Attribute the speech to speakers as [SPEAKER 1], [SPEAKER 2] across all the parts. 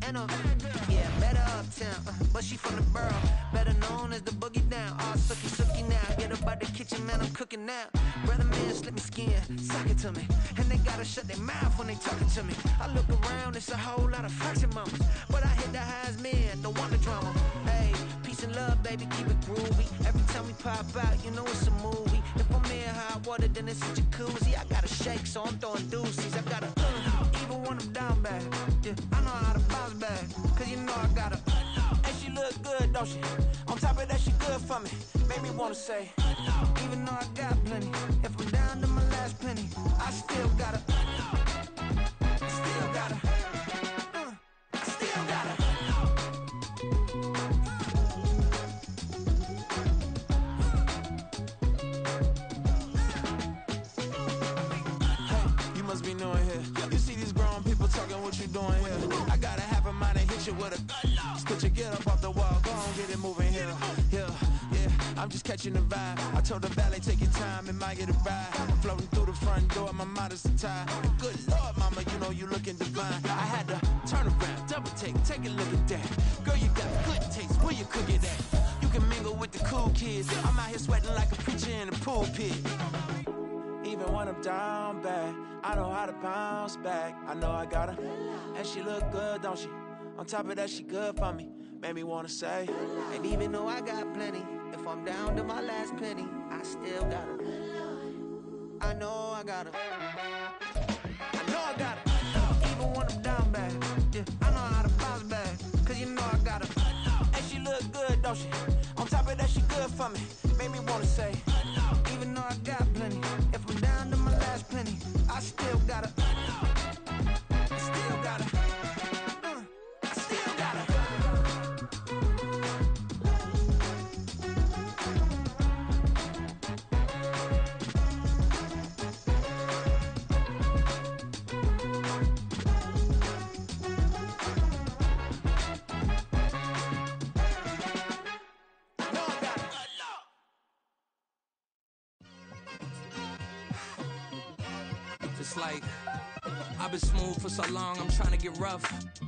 [SPEAKER 1] and yeah, better uptown, but she from the borough, better known as the boogie down. All sookie now, get up out the kitchen, man, I'm cooking now. Brother man, slip me skin, suck it to me, and they gotta shut their mouth when they talking to me. I look around, it's a whole lot of flexing mamas, but I hit the highs, man, don't want the drama. Hey, peace and love, baby, keep it groovy. Every time we pop out, you know it's a movie. If I'm in hot water, then it's a jacuzzi. I gotta shake, so I'm throwing deuces. I gotta even when I'm down bad. Yeah, I know how to bounce back, cause you know I gotta. And she look good, don't she? On top of that, she good for me. Made me wanna say, even though I got plenty, if I'm down to my last penny, I still gotta. Still gotta. Still gotta. Hey, you must be new in here. You see these grown people talking, what you doing here? I gotta have a mind and hit you with a. Put your get up off the wall, go on, get it moving here. Yeah, I'm just catching the vibe. I told the valet, take your time, it might get a ride. I'm floating through the front door, my modest attire. Good Lord, mama, you know you looking divine. I had to turn around, double take a look at that. Girl, you got good taste, where you cook it at? You can mingle with the cool kids. I'm out here sweating like a preacher in the pulpit. Even when I'm down bad, I know how to bounce back. I know I gotta. And she look good, don't she? On top of that, she good for me. Made me wanna say. And even though I got plenty, if I'm down to my last penny, I still gotta. I know I gotta. I know I gotta. Even when I'm down bad, yeah, I know how to bounce back, cause you know I gotta. And she look good, don't she? On top of that, she good for me. Made me wanna say. Even though I got plenty, if I'm down to my last penny, I still gotta. Still gotta.
[SPEAKER 2] It's like, I've been smooth for so long, I'm trying to get rough.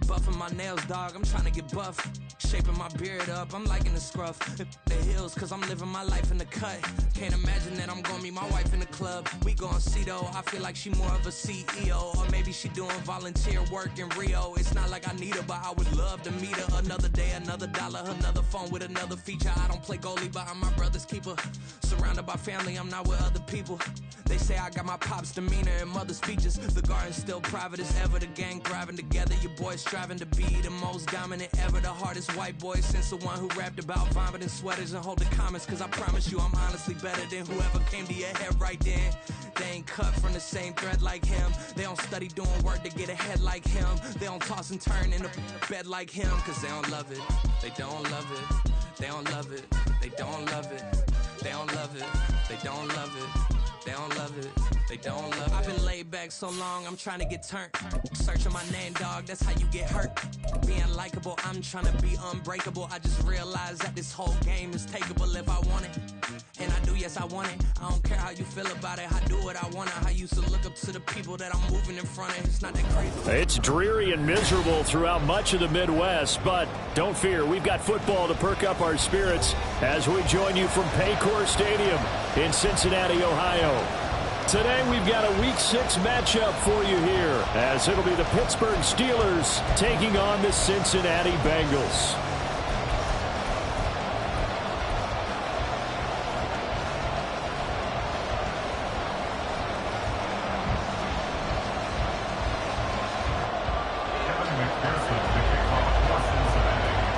[SPEAKER 2] Buffing my nails, dog, I'm trying to get buff. Shaping my beard up, I'm liking the scruff. The heels, cause I'm living my life in the cut. Can't imagine that I'm gonna meet my wife in the club. We gon' see though, I feel like she more of a CEO. Or maybe she doing volunteer work in Rio. It's not like I need her, but I would love to meet her. Another day, another dollar, another phone with another feature. I don't play goalie, but I'm my brother's keeper. Surrounded by family, I'm not with other people. They say I got my pop's demeanor and mother's features. The garden's still private as ever. The gang thriving together. Your boys striving to be the most dominant ever. The hardest white boy since the one who rapped about vomiting sweaters and holding comments. Cause I promise you I'm honestly better than whoever came to your head right then. They ain't cut from the same thread like him. They don't study doing work to get ahead like him. They don't toss and turn in the bed like him. Cause they don't love it. They don't love it. They don't love it. They don't love it. They don't love it. They don't love it. They don't love it, they don't love it. I've been laid back so long, I'm trying to get turned. Searching my name, dog, that's how you get hurt. Being likable, I'm trying to be unbreakable. I just realized that this whole game is takeable if I want it. And I do, yes, I want it. I don't care how you feel about it, I do what I want it. I used to look up to the people that I'm moving in front of. It's not that crazy.
[SPEAKER 3] It's dreary and miserable throughout much of the Midwest, but don't fear, we've got football to perk up our spirits as we join you from Paycor Stadium in Cincinnati, Ohio. Today we've got a Week 6 matchup for you here, as it'll be the Pittsburgh Steelers taking on the Cincinnati Bengals.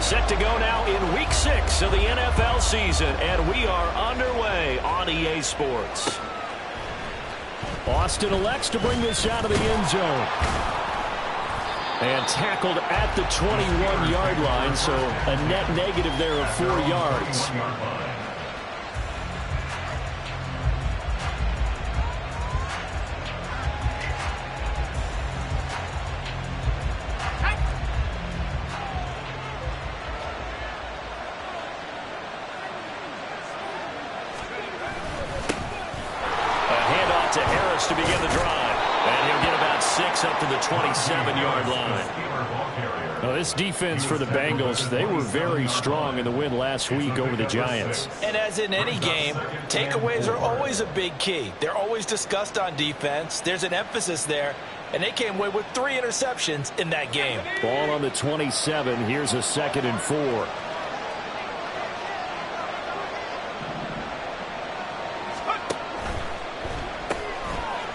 [SPEAKER 3] Set to go now in Week 6 of the NFL season, and we are underway on EA Sports. Austin elects to bring this out of the end zone. And tackled at the 21-yard line, so a net negative there of 4 yards. To Harris to begin the drive. And he'll get about 6 up to the 27-yard line. Well, this defense for the Bengals, they were very strong in the win last week over the Giants.
[SPEAKER 4] And as in any game, takeaways are always a big key. They're always discussed on defense. There's an emphasis there, and they came away with 3 interceptions in that game.
[SPEAKER 3] Ball on the 27. Here's a 2nd and 4.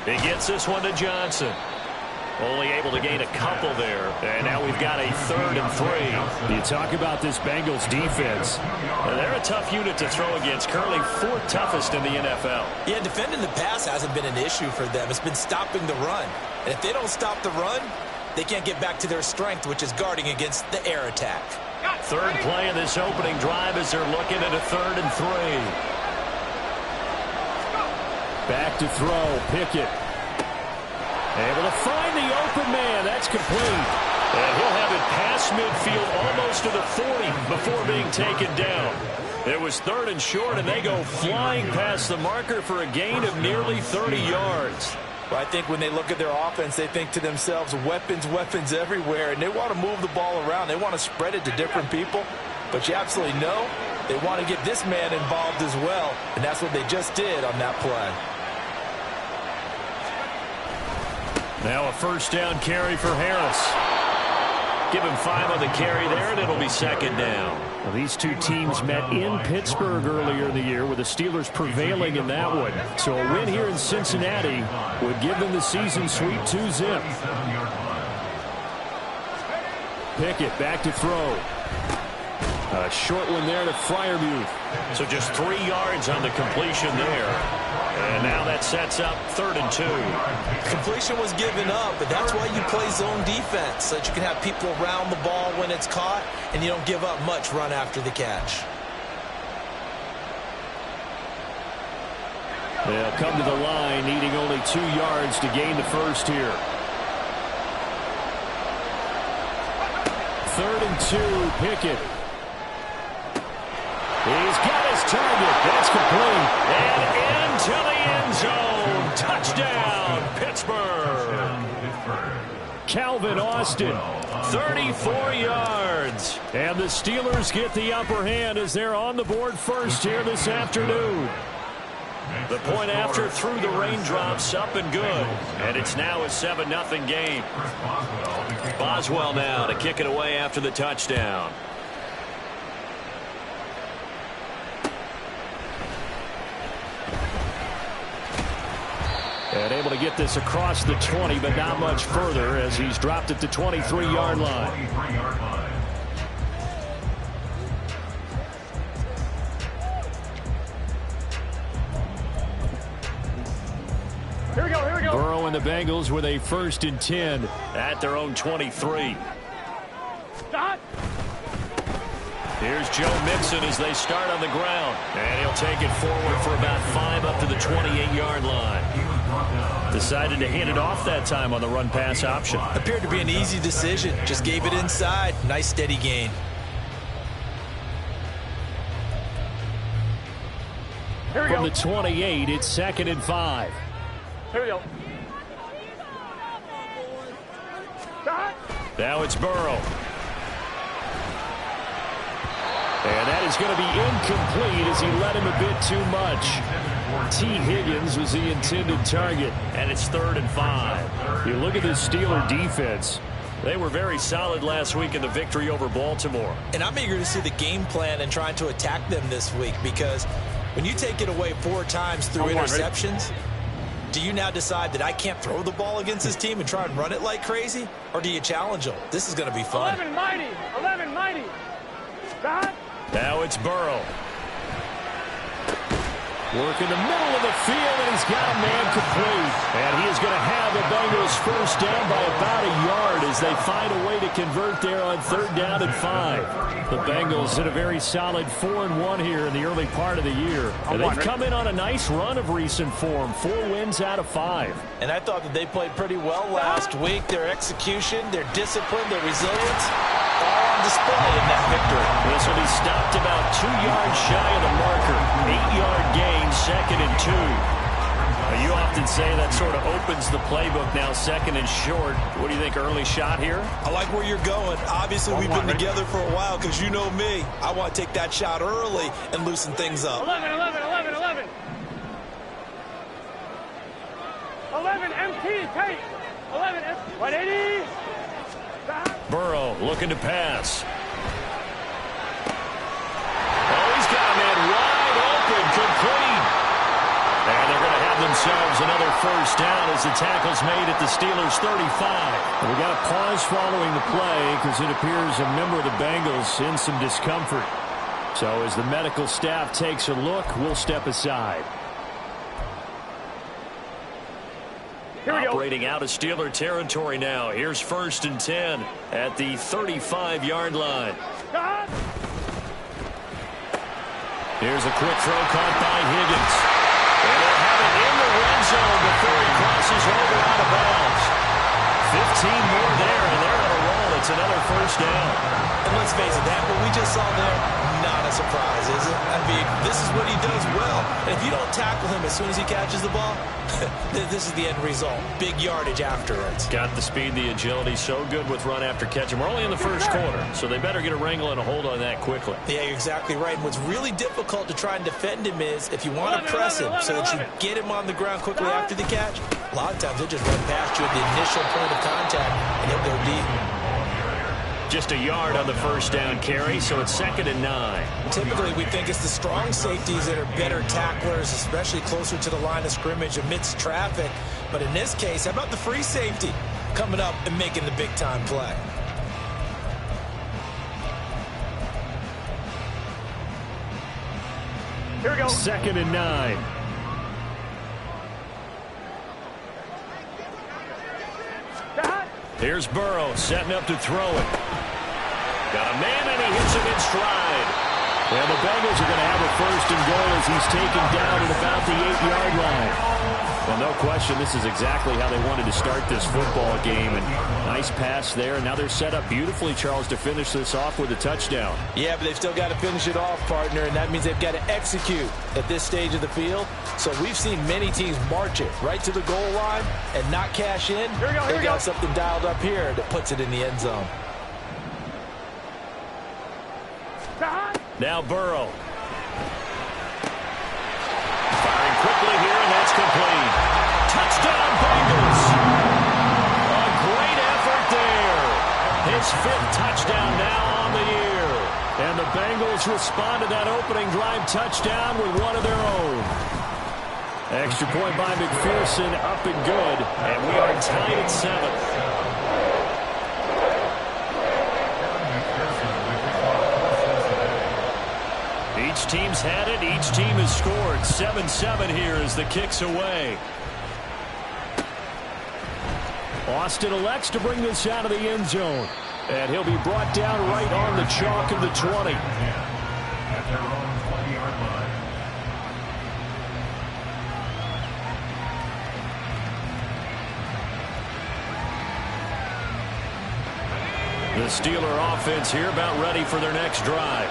[SPEAKER 5] He gets this one to Johnson. Only able to gain a couple there. And now we've got a 3rd and 3.
[SPEAKER 3] You talk about this Bengals defense.
[SPEAKER 5] And they're a tough unit to throw against. Currently 4th toughest in the NFL.
[SPEAKER 4] Yeah, defending the pass hasn't been an issue for them. It's been stopping the run. And if they don't stop the run, they can't get back to their strength, which is guarding against the air attack.
[SPEAKER 5] 3rd play of this opening drive as they're looking at a 3rd and 3.
[SPEAKER 3] Back to throw. Pickett. Able to find the open man. That's complete.
[SPEAKER 5] And he'll have it past midfield almost to the 40 before being taken down. It was 3rd and short, and they go flying past the marker for a gain of nearly 30 yards.
[SPEAKER 4] Well, I think when they look at their offense, they think to themselves, weapons, weapons everywhere, and they want to move the ball around. They want to spread it to different people, but you absolutely know they want to get this man involved as well, and that's what they just did on that play.
[SPEAKER 3] Now a 1st down carry for Harris.
[SPEAKER 5] Give him 5 on the carry there, and it'll be 2nd down.
[SPEAKER 3] Well, these two teams met in Pittsburgh earlier in the year, with the Steelers prevailing in that one. So a win here in Cincinnati would give them the season sweep 2-zip. Pickett back to throw. A short one there to Freiermuth.
[SPEAKER 5] So just 3 yards on the completion there. And now that sets up 3rd and 2.
[SPEAKER 4] Completion was given up, but that's why you play zone defense, so that you can have people around the ball when it's caught, and you don't give up much run after the catch.
[SPEAKER 3] They'll come to the line, needing only 2 yards to gain the first here. 3rd and 2, Pickett. He's got his target. That's complete.
[SPEAKER 5] And into the end zone. Touchdown, Pittsburgh.
[SPEAKER 3] Calvin Austin.
[SPEAKER 5] 34 yards.
[SPEAKER 3] And the Steelers get the upper hand as they're on the board first here this afternoon.
[SPEAKER 5] The point after through the raindrops, up and good. And it's now a 7-0 game. Boswell now to kick it away after the touchdown.
[SPEAKER 3] And able to get this across the 20, but not much further as he's dropped it to 23-yard line.
[SPEAKER 6] Here we go.
[SPEAKER 3] Burrow and the Bengals with a 1st and 10
[SPEAKER 5] at their own 23.
[SPEAKER 6] Stop.
[SPEAKER 5] Here's Joe Mixon as they start on the ground. And he'll take it forward for about 5 up to the 28-yard line.
[SPEAKER 3] Decided to hand it off that time on the run-pass option.
[SPEAKER 4] Appeared to be an easy decision. Just gave it inside. Nice steady gain.
[SPEAKER 3] From the 28, it's 2nd and 5.
[SPEAKER 6] Here we go.
[SPEAKER 3] Now it's Burrow. And that is going to be incomplete as he led him a bit too much. T. Higgins was the intended target.
[SPEAKER 5] And it's 3rd and 5.
[SPEAKER 3] You look at this Steeler defense.
[SPEAKER 5] They were very solid last week in the victory over Baltimore.
[SPEAKER 4] And I'm eager to see the game plan and trying to attack them this week, because when you take it away 4 times through interceptions, do you now decide that I can't throw the ball against this team and try and run it like crazy? Or do you challenge them? This is going to be fun.
[SPEAKER 6] 11 mighty. God.
[SPEAKER 3] Now it's Burrow. Work in the middle of the field, and he's got a man complete. And he is going to have the Bengals 1st down by about a yard as they find a way to convert there on 3rd down and 5. The Bengals in a very solid 4-1 here in the early part of the year. And they've come in on a nice run of recent form, 4 wins out of 5.
[SPEAKER 4] And I thought that they played pretty well last week. Their execution, their discipline, their resilience, all on display in that victory.
[SPEAKER 5] This will be stopped about 2 yards shy of the marker. 8-yard gain, 2nd and 2.
[SPEAKER 3] You often say that sort of opens the playbook now, 2nd and short. What do you think, early shot here?
[SPEAKER 4] I like where you're going. Obviously, we've been together for a while because you know me. I want to take that shot early and loosen things up.
[SPEAKER 6] 11, 11, 11, 11. 11, MT, tight. 11, 180.
[SPEAKER 3] Burrow looking to pass. Oh, he's got a man wide open, complete. And they're going to have themselves another first down as the tackle's made at the Steelers' 35. We got a pause following the play because it appears a member of the Bengals in some discomfort. So as the medical staff takes a look, we'll step aside. Operating out of Steeler territory now. Here's 1st and 10 at the 35-yard line. Here's a quick throw caught by Higgins. And they'll have it in the red zone before he crosses over out of bounds. 15 more there, and they're on a roll. It's another first down.
[SPEAKER 4] And let's face it, that what we just saw there, not a surprise, is it? I mean, this is what he does well. And if you don't tackle him as soon as he catches the ball, this is the end result. Big yardage afterwards.
[SPEAKER 3] Got the speed, the agility, so good with run after catch. And we're only in the first quarter, so they better get a wrangle and a hold on that quickly.
[SPEAKER 4] Yeah, you're exactly right. And what's really difficult to try and defend him is if you want to press him so that you get him on the ground quickly after the catch, a lot of times he'll just run past you at the initial point of contact, and he'll go deep.
[SPEAKER 3] Just a yard on the first down carry, so it's 2nd and 9.
[SPEAKER 4] Typically, we think it's the strong safeties that are better tacklers, especially closer to the line of scrimmage amidst traffic. But in this case, how about the free safety coming up and making the big-time play?
[SPEAKER 6] Here we go.
[SPEAKER 3] 2nd and 9. Here's Burrow setting up to throw it. Got a man, and he hits him in stride. And the Bengals are going to have a 1st and goal as he's taken down at about the 8-yard line. Well, no question, this is exactly how they wanted to start this football game. And nice pass there. Now they're set up beautifully, Charles, to finish this off with a touchdown.
[SPEAKER 4] Yeah, but they've still got to finish it off, partner, and that means they've got to execute at this stage of the field. So we've seen many teams march it right to the goal line and not cash in. They've got something dialed up here that puts it in the end zone.
[SPEAKER 3] Now Burrow. Firing quickly here, and that's complete. Touchdown, Bengals. A great effort there. His 5th touchdown now on the year. And the Bengals respond to that opening drive touchdown with one of their own. Extra point by McPherson, up and good. And we are tied at 7. Each team's had it. Each team has scored. 7-7 here as the kick's away. Austin elects to bring this out of the end zone. And he'll be brought down right on the chalk of the 20. The Steeler offense here about ready for their next drive.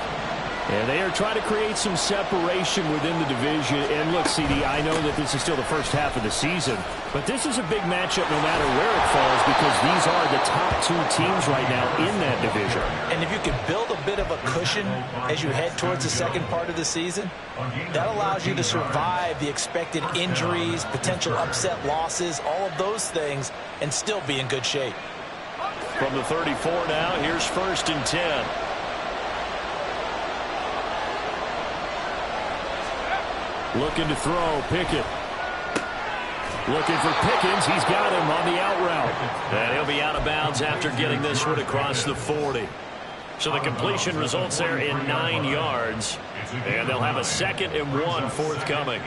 [SPEAKER 3] And they are trying to create some separation within the division. And look, CD, I know that this is still the first half of the season, but this is a big matchup no matter where it falls because these are the top 2 teams right now in that division.
[SPEAKER 4] And if you can build a bit of a cushion as you head towards the second part of the season, that allows you to survive the expected injuries, potential upset losses, all of those things, and still be in good shape.
[SPEAKER 3] From the 34 now, here's 1st and 10. Looking to throw, Pickett. Looking for Pickens. He's got him on the out route. And he'll be out of bounds after getting this one across the 40. So the completion results there in 9 yards. And they'll have a 2nd and 1 forthcoming.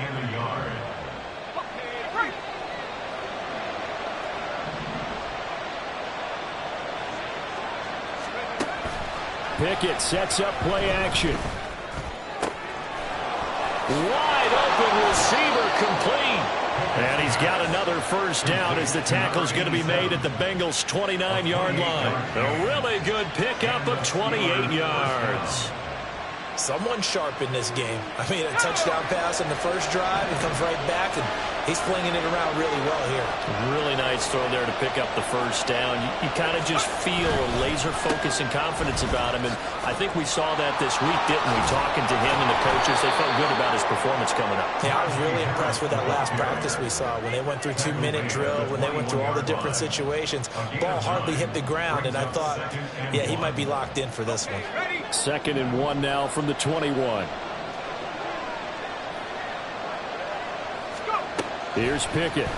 [SPEAKER 3] Pickett sets up play action. Wide open receiver, complete. And he's got another first down as the tackle's going to be made at the Bengals' 29-yard line. A really good pickup of 28 yards.
[SPEAKER 4] Someone sharp in this game. I mean, a touchdown pass on the first drive and comes right back and He's flinging it around really well here.
[SPEAKER 5] Really nice throw there to pick up the first down. You kind of just feel a laser focus and confidence about him, and I think we saw that this week, didn't we? Talking to him and the coaches, they felt good about his performance coming up.
[SPEAKER 4] Yeah, I was really impressed with that last practice we saw when they went through 2-minute drill, when they went through all the different situations. Ball hardly hit the ground, and I thought, yeah, he might be locked in for this one.
[SPEAKER 3] 2nd and 1 now from the 21. Here's Pickett.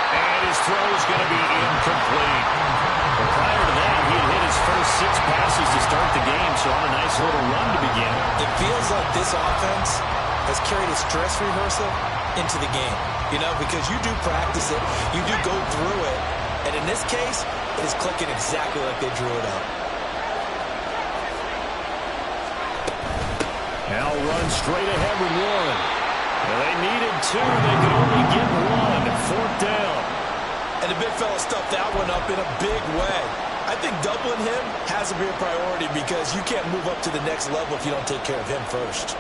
[SPEAKER 5] And his throw is going to be incomplete. But prior to that, he had hit his first 6 passes to start the game, so on a nice little run to begin.
[SPEAKER 4] It feels like this offense has carried its dress rehearsal into the game, you know, because you do practice it, you do go through it, and in this case, it is clicking exactly like they drew it up.
[SPEAKER 3] Now run straight ahead with Warren.
[SPEAKER 5] Well, they needed 2. They could only get 1. 4th down.
[SPEAKER 4] And the big fella stuffed that one up in a big way. I think doubling him has to be a priority because you can't move up to the next level if you don't take care of him first.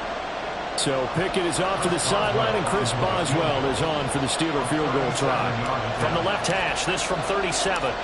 [SPEAKER 3] So Pickett is off to the sideline, and Chris Boswell is on for the Steeler field goal try.
[SPEAKER 5] From the left hash, this from 37.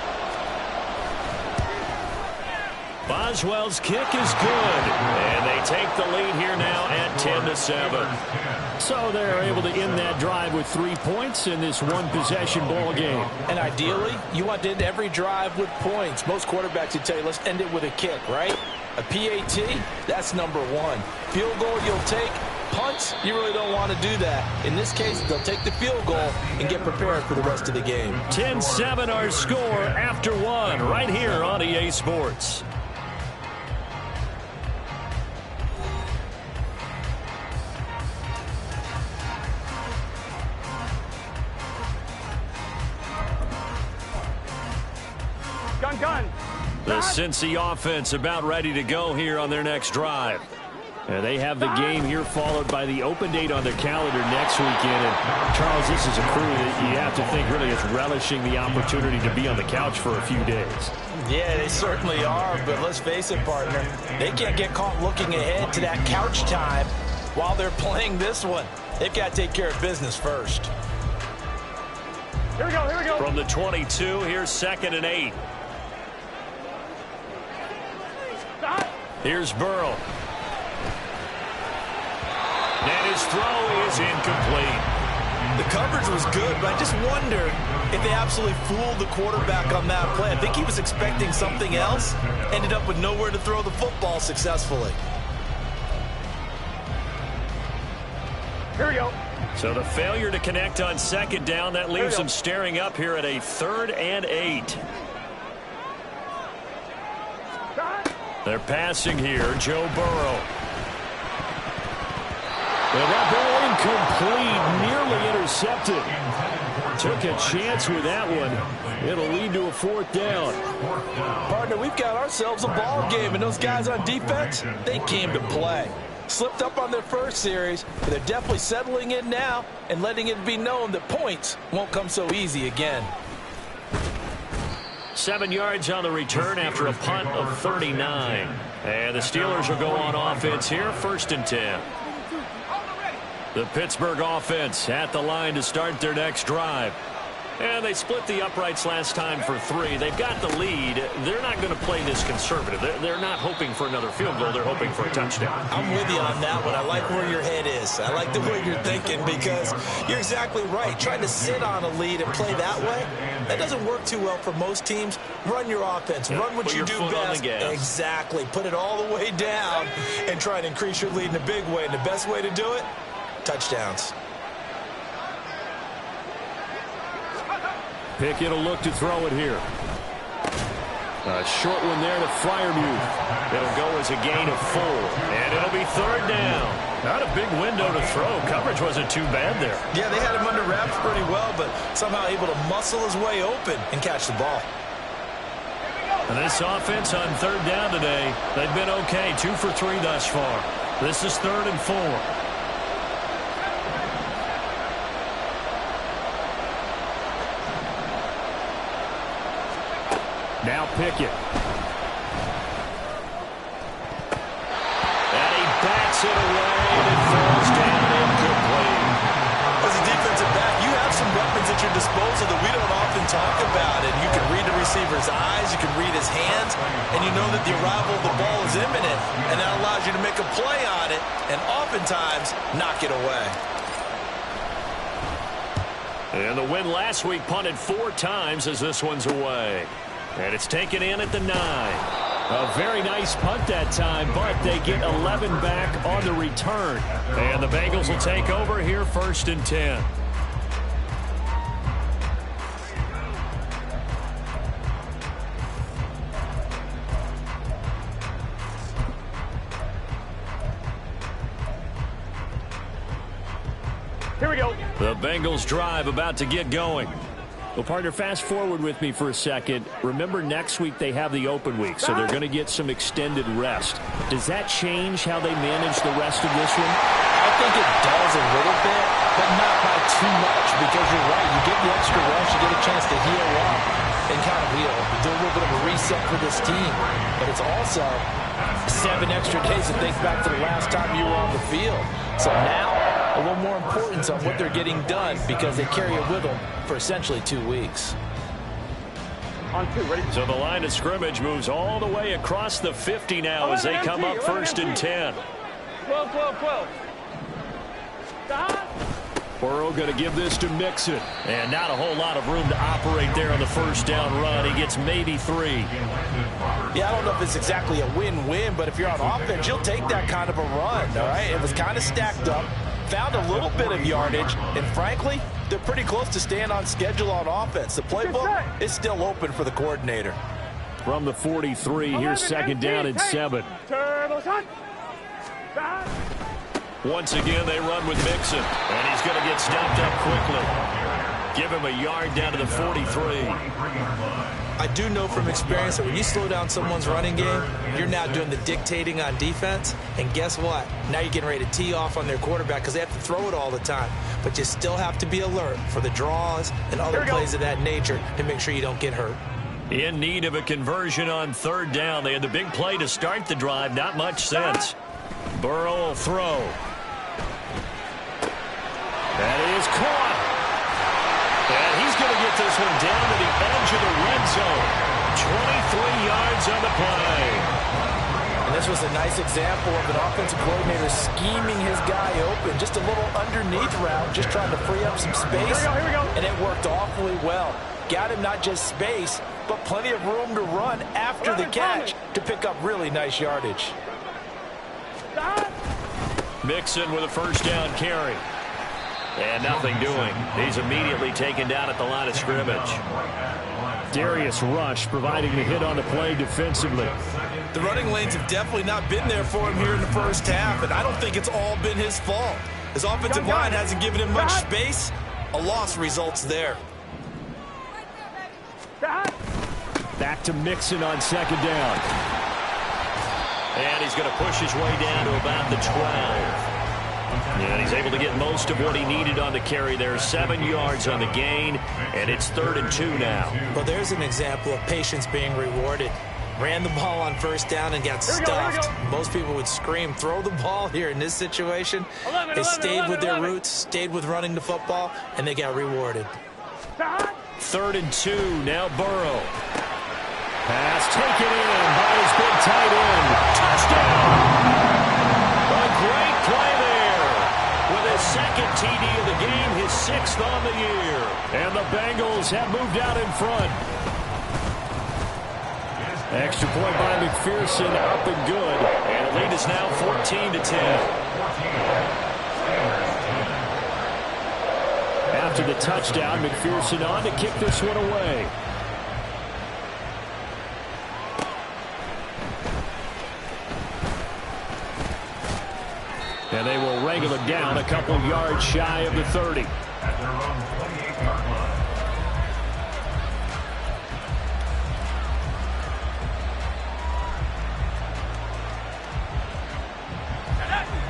[SPEAKER 5] Boswell's kick is good, and they take the lead here now at 10-7.
[SPEAKER 3] So they're able to end that drive with 3 points in this one-possession ball game.
[SPEAKER 4] And ideally, you want to end every drive with points. Most quarterbacks would tell you, let's end it with a kick, right? A PAT, that's number 1. Field goal you'll take. Punts, you really don't want to do that. In this case, they'll take the field goal and get prepared for the rest of the game.
[SPEAKER 5] 10-7 our score after 1 right here on EA Sports.
[SPEAKER 6] Gun.
[SPEAKER 5] The Cincy offense about ready to go here on their next drive. They have the game here followed by the open date on their calendar next weekend. And Charles, this is a crew that you have to think really is relishing the opportunity to be on the couch for a few days.
[SPEAKER 4] Yeah, they certainly are, but let's face it, partner. They can't get caught looking ahead to that couch time while they're playing this one. They've got to take care of business first.
[SPEAKER 6] Here we go.
[SPEAKER 5] From the 22, here's 2nd and 8.
[SPEAKER 6] Stop.
[SPEAKER 5] Here's Burrow. And his throw is incomplete.
[SPEAKER 4] The coverage was good, but I just wonder if they absolutely fooled the quarterback on that play. I think he was expecting something else, ended up with nowhere to throw the football successfully.
[SPEAKER 6] Here we go.
[SPEAKER 5] So the failure to connect on 2nd down, that leaves them staring up here at a 3rd and 8. They're passing here, Joe Burrow.
[SPEAKER 3] And that ball incomplete, nearly intercepted. Took a chance with that one. It'll lead to a 4th down.
[SPEAKER 4] Partner, we've got ourselves a ball game, and those guys on defense, they came to play. Slipped up on their first series, but they're definitely settling in now and letting it be known that points won't come so easy again.
[SPEAKER 5] 7 yards on the return after a punt of 39. And the Steelers will go on offense here, 1st and 10. The Pittsburgh offense at the line to start their next drive. And they split the uprights last time for 3. They've got the lead. They're not going to play this conservative. They're not hoping for another field goal. They're hoping for a touchdown.
[SPEAKER 4] I'm with you on that one. I like where your head is. I like the way you're thinking because you're exactly right. Trying to sit on a lead and play that way, that doesn't work too well for most teams. Run your offense. Run what you do best. Exactly. Put it all the way down and try and increase your lead in a big way. And the best way to do it, touchdowns.
[SPEAKER 3] Pickett will look to throw it here. A short one there to Freiermuth.
[SPEAKER 5] It'll go as a gain of 4. And it'll be 3rd down. Not a big window to throw. Coverage wasn't too bad there.
[SPEAKER 4] Yeah, they had him under wraps pretty well, but somehow able to muscle his way open and catch the ball.
[SPEAKER 5] And this offense on 3rd down today, they've been okay. 2 for 3 thus far. This is 3rd and 4.
[SPEAKER 3] Now Pickett.
[SPEAKER 5] And he bats it away, and it falls down
[SPEAKER 4] disposal that we don't often talk about. And you can read the receiver's eyes, you can read his hands, and you know that the arrival of the ball is imminent, and that allows you to make a play on it and oftentimes knock it away.
[SPEAKER 5] And the win last week punted 4 times as this one's away. And it's taken in at the 9. A very nice punt that time, but they get 11 back on the return. And the Bengals will take over here 1st and 10.
[SPEAKER 6] Here we go.
[SPEAKER 5] The Bengals drive about to get going. Well, partner, fast forward with me for a second. Remember, next week they have the open week, so they're going to get some extended rest. Does that change how they manage the rest of this one?
[SPEAKER 4] I think it does a little bit, but not by too much, because you're right. You get the extra rest, you get a chance to heal up and kind of do a little bit of a reset for this team. But it's also 7 extra days to think back to the last time you were on the field. So now, a little more importance on what they're getting done, because they carry it with them for essentially 2 weeks.
[SPEAKER 6] On 2, ready?
[SPEAKER 5] So the line of scrimmage moves all the way across the 50 now as they come up 1st and 10.
[SPEAKER 6] 12, 12, 12. Stop.
[SPEAKER 5] Burrow going to give this to Mixon. And not a whole lot of room to operate there on the 1st down run. He gets maybe 3.
[SPEAKER 4] Yeah, I don't know if it's exactly a win-win, but if you're on offense, you'll take that kind of a run, all right? It was kind of stacked up. Found a little bit of yardage, and frankly, they're pretty close to staying on schedule on offense. The playbook is still open for the coordinator.
[SPEAKER 5] From the 43, here's 2nd down and 7.
[SPEAKER 6] Turbo shot.
[SPEAKER 5] Once again, they run with Mixon, and he's going to get stopped up quickly. Give him a yard down to the 43.
[SPEAKER 4] I do know from experience that when you slow down someone's running game, you're now doing the dictating on defense. And guess what? Now you're getting ready to tee off on their quarterback because they have to throw it all the time. But you still have to be alert for the draws and other plays of that nature to make sure you don't get hurt.
[SPEAKER 5] In need of a conversion on 3rd down. They had the big play to start the drive. Not much sense. Burrow will throw. That is caught. And he's going to get this one down to the edge of the red zone. 23 yards on the play.
[SPEAKER 4] And this was a nice example of an offensive coordinator scheming his guy open. Just a little underneath route, just trying to free up some space.
[SPEAKER 6] Here we go.
[SPEAKER 4] And it worked awfully well. Got him not just space, but plenty of room to run after the catch to pick up really nice yardage.
[SPEAKER 5] Mixon with a 1st down carry. And nothing doing. He's immediately taken down at the line of scrimmage. Darius Rush providing the hit on the play defensively.
[SPEAKER 4] The running lanes have definitely not been there for him here in the 1st half, and I don't think it's all been his fault. His offensive line hasn't given him much space. A loss results there.
[SPEAKER 5] Back to Mixon on 2nd down. And he's going to push his way down to about the 12. And he's able to get most of what he needed on the carry there. 7 yards on the gain, and it's 3rd and 2 now.
[SPEAKER 4] Well, there's an example of patience being rewarded. Ran the ball on 1st down and got stuffed. Most people would scream, throw the ball here in this situation. They stayed with their roots, stayed with running the football, and they got rewarded.
[SPEAKER 5] 3rd and 2, now Burrow. Pass taken in by his big tight end. Touchdown! A great play there. With his 2nd TD of the game, his 6th on the year. And the Bengals have moved out in front. Extra point by McPherson, up and good. And the lead is now 14-10. After the touchdown, McPherson on to kick this one away. And they will wrangle it down a couple yards shy of the 30.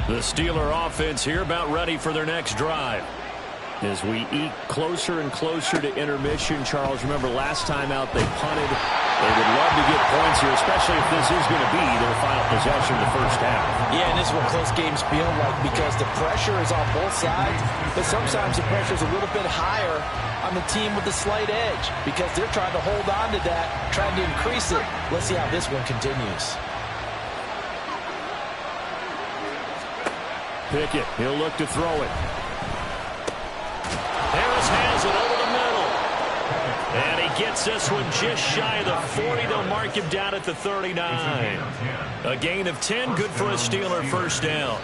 [SPEAKER 5] The Steeler offense here about ready for their next drive. As we eke closer and closer to intermission, Charles, remember last time out they punted
[SPEAKER 3] They would love to get points here, especially if this is going to be their final possession of the first half.
[SPEAKER 4] Yeah, and this is what close games feel like because the pressure is on both sides, but sometimes the pressure is a little bit higher on the team with the slight edge because they're trying to hold on to that, trying to increase it. Let's see how this one continues.
[SPEAKER 3] Pickett, he'll look to throw it. Harris has it over the middle. And he gets this one just shy of the 40. They'll mark him down at the 39. A gain of 10, good for a Steeler first down.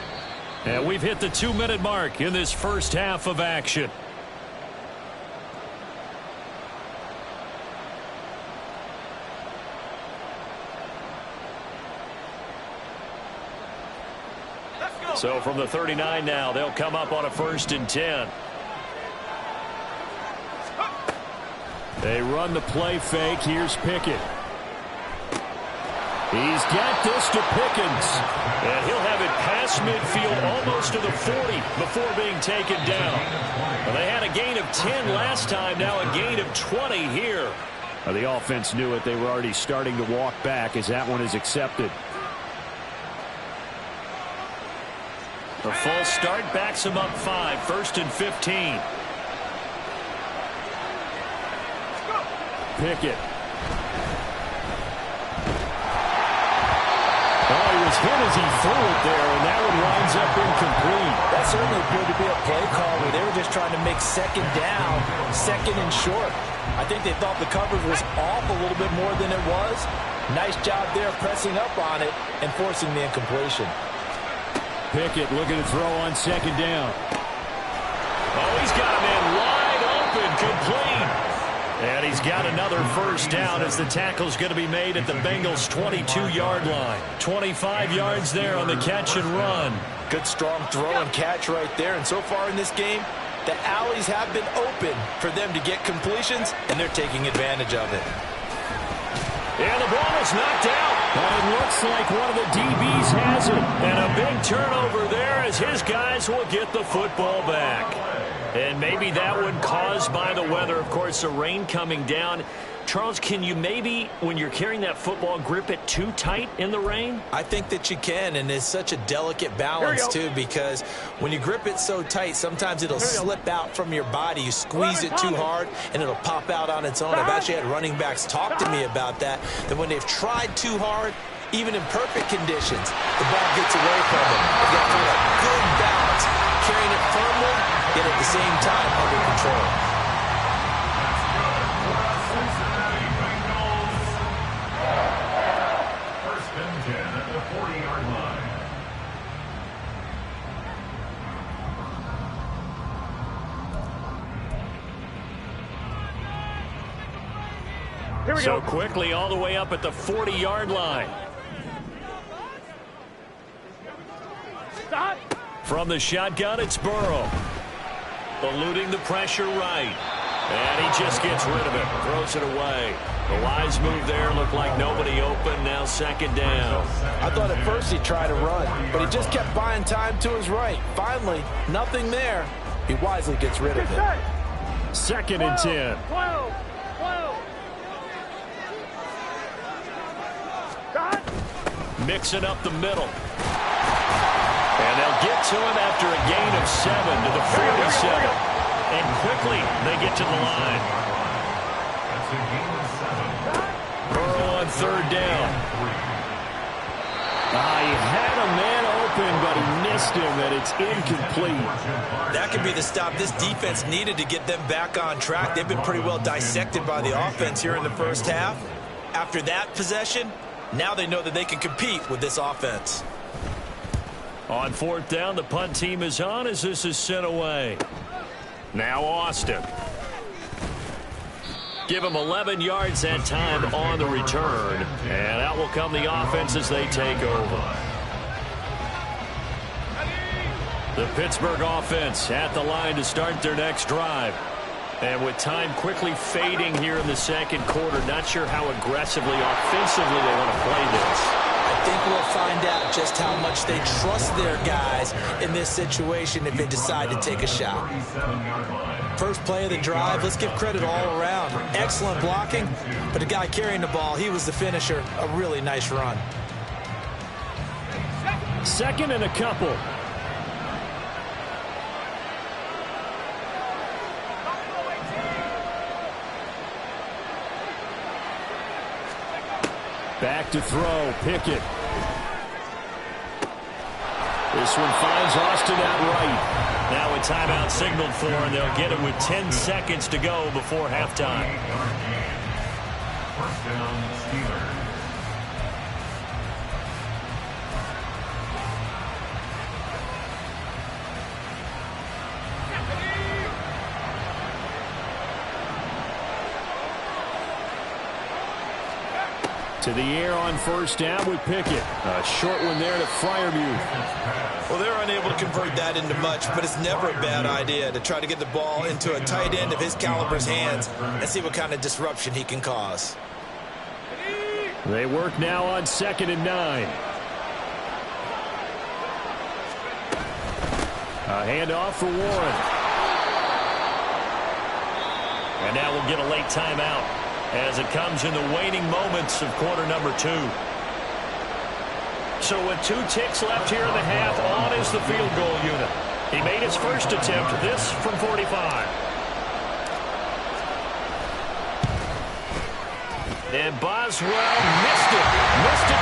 [SPEAKER 3] And we've hit the 2-minute mark in this first half of action. So from the 39 now, they'll come up on a 1st and 10. They run the play fake. Here's Pickett. He's got this to Pickens. And he'll have it past midfield almost to the 40 before being taken down. Well, they had a gain of 10 last time, now a gain of 20 here. Well, the offense knew it. They were already starting to walk back as that one is accepted. The full start backs him up 5, 1st and 15. Pickett. Oh, he was hit as he threw it there, and that one winds up incomplete.
[SPEAKER 4] That certainly appeared to be a play call where they were just trying to make second down, second and short. I think they thought the coverage was off a little bit more than it was. Nice job there pressing up on it and forcing the incompletion.
[SPEAKER 3] Pickett looking to throw on 2nd down. Oh, he's got a man wide open, complete. And he's got another first down as the tackle's going to be made at the Bengals' 22-yard line. 25 yards there on the catch and run.
[SPEAKER 4] Good strong throw and catch right there. And so far in this game, the alleys have been open for them to get completions, and they're taking advantage of it.
[SPEAKER 3] And the ball is knocked out. And it looks like one of the DBs has it. And a big turnover there as his guys will get the football back. And maybe that one caused by the weather. Of course, the rain coming down. Charles, can you maybe, when you're carrying that football, grip it too tight in the rain?
[SPEAKER 4] I think that you can, and it's such a delicate balance, too, because when you grip it so tight, sometimes it'll slip out from your body. You squeeze it too hard, and it'll pop out on its own. I've actually had running backs talk to me about that when they've tried too hard, even in perfect conditions, the ball gets away from them. You've got to find a good balance, carrying it firmly, yet at the same time under control.
[SPEAKER 7] First and 10 at the 40-yard line.
[SPEAKER 3] So quickly all the way up at the 40-yard line. From the shotgun, it's Burrow. Eluding the pressure right. And he just gets rid of it. Throws it away. The wise move there. Looked like nobody open. Now 2nd down.
[SPEAKER 4] I thought at first he'd try to run, but he just kept buying time to his right. Finally, nothing there. He wisely gets rid of it.
[SPEAKER 3] 2nd and 10.
[SPEAKER 6] 12.
[SPEAKER 3] Mixing up the middle. And they'll get to him after a gain of 7 to the 47. And quickly they get to the line. Burrow on 3rd down. He had a man open, but he missed him, and it's incomplete.
[SPEAKER 4] That could be the stop this defense needed to get them back on track. They've been pretty well dissected by the offense here in the first half. After that possession, now they know that they can compete with this offense.
[SPEAKER 3] On 4th down, the punt team is on as this is sent away. Now Austin. Give him 11 yards that time on the return. And out will come the offense as they take over. The Pittsburgh offense at the line to start their next drive. And with time quickly fading here in the 2nd quarter, not sure how aggressively, offensively they want to play this.
[SPEAKER 4] I think we'll find out just how much they trust their guys in this situation if they decide to take a shot. First play of the drive, let's give credit all around. Excellent blocking, but the guy carrying the ball, he was the finisher. A really nice run.
[SPEAKER 3] Second and a couple. Back to throw, Pickett. This one finds Austin out right.
[SPEAKER 5] Now a timeout signaled for, and they'll get it with 10 seconds to go before halftime.
[SPEAKER 7] First down, Steelers.
[SPEAKER 3] To the air on first down with Pickett. A short one there to Freiermuth.
[SPEAKER 4] Well, they're unable to convert that into much, but it's never a bad idea to try to get the ball into a tight end of his caliber's hands and see what kind of disruption he can cause.
[SPEAKER 3] They work now on 2nd and 9. A handoff for Warren.
[SPEAKER 5] And now we'll get a late timeout as it comes in the waning moments of quarter number 2. So with 2 ticks left here in the half, on is the field goal unit. He made his first attempt, this from 45. And Boswell missed it